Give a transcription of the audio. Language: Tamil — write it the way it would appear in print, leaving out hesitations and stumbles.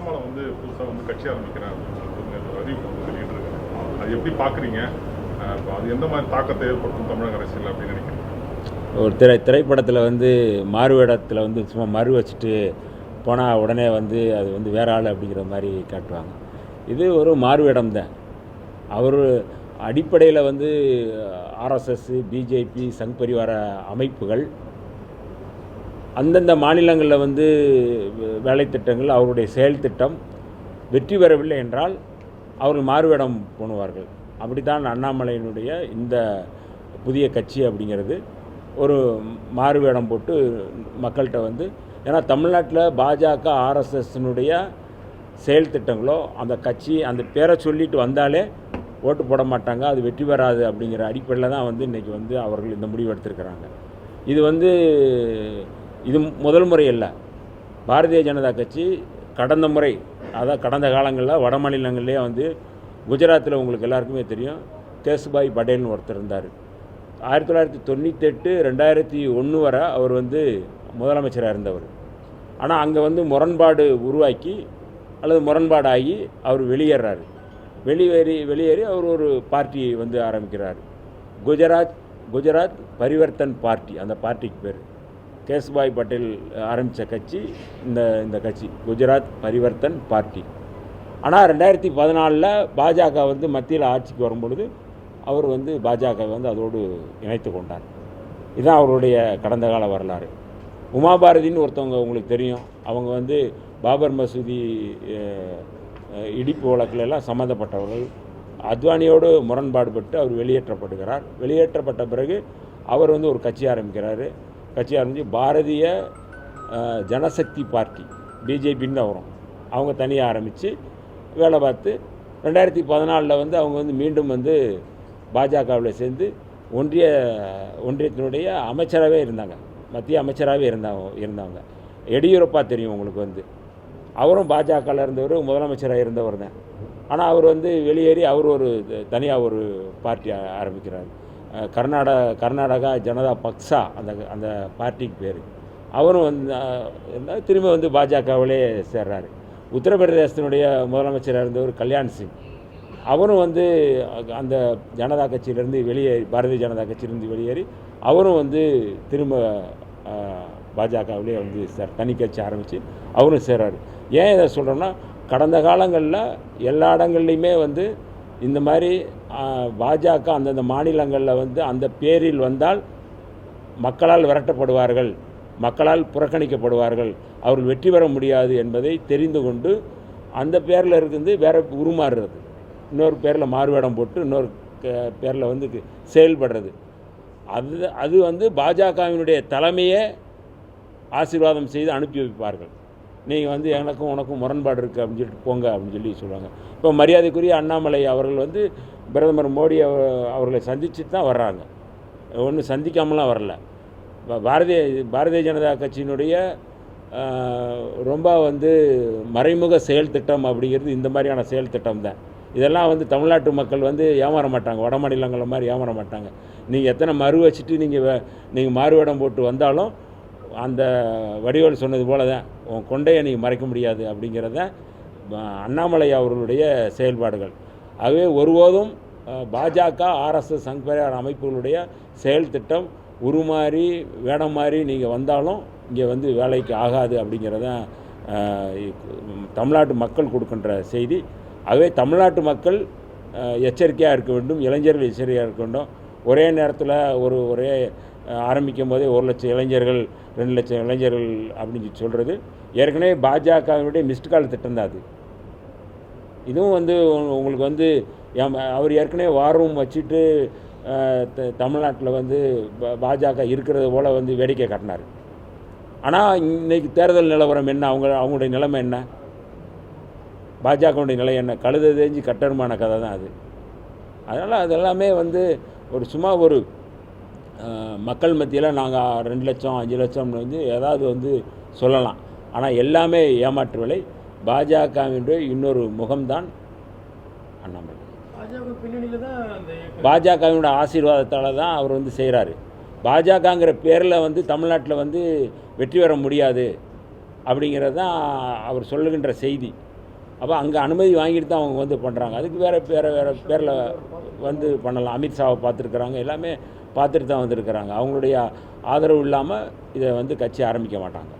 அண்ணாமலை வந்து புதுசாக வந்து கட்சி ஆரம்பிக்கிறேன் அப்படின்னு சொல்லிட்டு அறிவிப்பு வந்து வெளியிட்டிருக்காங்க. அது எப்படி பார்க்குறீங்க? அது எந்த மாதிரி தாக்கத்தை ஏற்படுத்தும் தமிழக அரசியல் அப்படின்னு நினைக்கிறீங்க? ஒரு திரைப்படத்தில் வந்து மாறுவேடத்தில் வந்து சும்மா மறு வச்சுட்டு போனால் உடனே வந்து அது வந்து வேற ஆள் அப்படிங்கிற மாதிரி காட்டுவாங்க. இது ஒரு மாறுவேடம் தான். அவர் அடிப்படையில் வந்து ஆர்எஸ்எஸ், பிஜேபி, சங் பரிவார அமைப்புகள் அந்தந்த மாநிலங்களில் வந்து வேலை திட்டங்கள், அவருடைய செயல் திட்டம் வெற்றி பெறவில்லை என்றால் அவர்கள் மாறுவேடம் பண்ணுவார்கள். அப்படித்தான் அண்ணாமலையினுடைய இந்த புதிய கட்சி அப்படிங்கிறது ஒரு மாறுவேடம் போட்டு மக்கள்கிட்ட வந்து, ஏன்னா தமிழ்நாட்டில் பாஜக ஆர்எஸ்எஸ்னுடைய செயல் திட்டங்களோ அந்த கட்சி அந்த பேரை சொல்லிட்டு வந்தாலே ஓட்டு போட மாட்டாங்க, அது வெற்றி பெறாது அப்படிங்கிற அடிப்படையில் தான் வந்து இன்றைக்கி வந்து அவர்கள் இந்த முடிவு எடுத்திருக்கிறாங்க. இது வந்து இது முதல் முறை இல்லை. பாரதிய ஜனதா கட்சி கடந்த முறை, அதாவது கடந்த காலங்களில் வட மாநிலங்கள்லேயே வந்து குஜராத்தில் உங்களுக்கு எல்லாருக்குமே தெரியும், கேசுபாய் பட்டேல்னு ஒருத்தர் இருந்தார். 1998 2001 வரை அவர் வந்து முதலமைச்சராக இருந்தவர். ஆனால் அங்கே வந்து முரண்பாடு உருவாக்கி அல்லது முரண்பாடாகி அவர் வெளியேறாரு. வெளியேறி அவர் ஒரு பார்ட்டி வந்து ஆரம்பிக்கிறார். குஜராத் பரிவர்த்தன் பார்ட்டி, அந்த பார்ட்டிக்கு பேர். கேசுபாய் பட்டேல் ஆரம்பித்த கட்சி இந்த கட்சி குஜராத் பரிவர்த்தன் பார்ட்டி. ஆனால் 2014 பாஜக வந்து மத்தியில் ஆட்சிக்கு வரும்பொழுது அவர் வந்து பாஜக வந்து அதோடு இணைத்து கொண்டார். இதுதான் அவருடைய கடந்த கால வரலாறு. உமாபாரதின்னு ஒருத்தவங்க உங்களுக்கு தெரியும். அவங்க வந்து பாபர் மசூதி இடிப்பு வழக்கிலெல்லாம் சம்மந்தப்பட்டவர்கள். அத்வானியோடு முரண்பாடுபட்டு அவர் வெளியேற்றப்படுகிறார். வெளியேற்றப்பட்ட பிறகு அவர் வந்து ஒரு கட்சி ஆரம்பிக்கிறார். கட்சி ஆரம்பித்து பாரதிய ஜனசக்தி பார்ட்டி, பிஜேபின்னு தான் வரும், அவங்க தனியாக ஆரம்பித்து வேலை பார்த்து 2014 வந்து அவங்க வந்து மீண்டும் வந்து பாஜகவில் சேர்ந்து ஒன்றியத்தினுடைய அமைச்சராகவே இருந்தாங்க, மத்திய அமைச்சராகவே இருந்தவங்க. எடியூரப்பா தெரியும் உங்களுக்கு வந்து, அவரும் பாஜகவில் இருந்தவர், முதலமைச்சராக இருந்தவர் தான். ஆனால் அவர் வந்து வெளியேறி அவர் ஒரு தனியாக ஒரு பார்ட்டி ஆரம்பிக்கிறார். கர்நாடகா ஜனதா பக்ஷா அந்த பார்ட்டிக்கு பேர். அவரும் வந்து திரும்ப வந்து பாஜகவிலே சேர்றாரு. உத்தரப்பிரதேசத்தினுடைய முதலமைச்சராக இருந்தவர் கல்யாண் சிங், அவரும் வந்து அந்த ஜனதா கட்சியிலேருந்து வெளியேறி, பாரதிய ஜனதா கட்சியிலேருந்து வெளியேறி அவரும் வந்து திரும்ப பாஜகவிலே வந்து தனி கட்சி ஆரம்பித்து அவரும் சேர்றாரு. ஏன் இதை சொல்கிறோன்னா, கடந்த காலங்களில் எல்லா இடங்கள்லையுமே வந்து இந்த மாதிரி பாஜக அந்தந்த மாநிலங்களில் வந்து அந்த பேரில் வந்தால் மக்களால் விரட்டப்படுவார்கள், மக்களால் புறக்கணிக்கப்படுவார்கள், அவர்கள் வெற்றி பெற முடியாது என்பதை தெரிந்து கொண்டு அந்த பேரில் இருந்து வேற உருமாறுறது, இன்னொரு பேரில் மாறுவேடம் போட்டு இன்னொரு பேரில் வந்து செயல்படுறது. அது வந்து பாஜகவினுடைய தலைமையே ஆசீர்வாதம் செய்து அனுப்பி வைப்பார்கள். நீங்கள் வந்து எனக்கும் உனக்கும் முரண்பாடு இருக்குது அப்படின்னு சொல்லிட்டு போங்க அப்படின்னு சொல்லி சொல்லுவாங்க. இப்போ மரியாதைக்குரிய அண்ணாமலை அவர்கள் வந்து பிரதமர் மோடி அவர்களை சந்திச்சுட்டு தான் வர்றாங்க, ஒன்றும் சந்திக்காமலாம் வரல. பாரதிய ஜனதா கட்சியினுடைய ரொம்ப வந்து மறைமுக செயல் திட்டம் அப்படிங்கிறது இந்த மாதிரியான செயல் திட்டம் தான். இதெல்லாம் வந்து தமிழ்நாட்டு மக்கள் வந்து ஏமாற மாட்டாங்க, வட மாநிலங்களில் மாதிரி ஏமாற மாட்டாங்க. நீங்கள் எத்தனை மறு வச்சுட்டு நீங்கள் மாறுவேடம் போட்டு வந்தாலும் அந்த வடிவேல் சொன்னது போல தான், உன் கொண்டையை நீங்கள் மறைக்க முடியாது அப்படிங்கிறத அண்ணாமலை அவர்களுடைய செயல்பாடுகள். ஆகவே ஒருபோதும் பாஜக, ஆர்எஸ்எஸ், சங் பரிவார அமைப்புகளுடைய செயல் திட்டம் உருமாறி வேடம் மாறி நீங்கள் வந்தாலும் இங்கே வந்து வேலைக்கு ஆகாது அப்படிங்கிறதான் தமிழ்நாட்டு மக்கள் கொடுக்கின்ற செய்தி. ஆகவே தமிழ்நாட்டு மக்கள் எச்சரிக்கையாக இருக்க வேண்டும், இளைஞர்கள் எச்சரிக்கையாக இருக்க வேண்டும். ஒரே நேரத்தில் ஒரே ஆரம்பிக்கும் போதே 1 லட்சம் இளைஞர்கள் 2 லட்சம் இளைஞர்கள் அப்படின்னு சொல்கிறது ஏற்கனவே பாஜகவினுடைய மிஸ்டு கால் திட்டம் தான் அது. இதுவும் வந்து உங்களுக்கு வந்து அவர் ஏற்கனவே வார் ரூம் வச்சுட்டு தமிழ்நாட்டில் வந்து பாஜக இருக்கிறது போல் வந்து வேடிக்கை காட்டினார். ஆனால் இன்றைக்கி தேர்தல் நிலவரம் என்ன, அவங்களுடைய நிலைமை என்ன, பாஜகவுடைய நிலை என்ன, கழுத தேஞ்சு கட்டருமான கதை தான் அது. அதனால் அதெல்லாமே வந்து ஒரு சும்மா ஒரு மக்கள் மத்தியில் நாங்கள் 2 லட்சம் 5 லட்சம்னு வந்து ஏதாவது வந்து சொல்லலாம். ஆனால் எல்லாமே ஏமாற்று விலை. பாஜகவினுடைய இன்னொரு முகம்தான் அண்ணாமலை. பாஜகவினுடைய ஆசீர்வாதத்தால் தான் அவர் வந்து செய்கிறாரு. பாஜகங்கிற பேரில் வந்து தமிழ்நாட்டில் வந்து வெற்றி பெற முடியாது, அப்படிங்கிறது தான் அவர் சொல்லுகின்ற செய்தி. அப்போ அங்கே அனுமதி வாங்கிட்டு தான் அவங்க வந்து பண்ணுறாங்க. அதுக்கு வேறு பேரில் வந்து பண்ணலாம். அமித்ஷாவை பார்த்துருக்குறாங்க, எல்லாமே பார்த்துட்டு தான் வந்திருக்கிறாங்க. அவங்களுடைய ஆதரவு இல்லாமல் இதை வந்து கட்சி ஆரம்பிக்க மாட்டாங்க.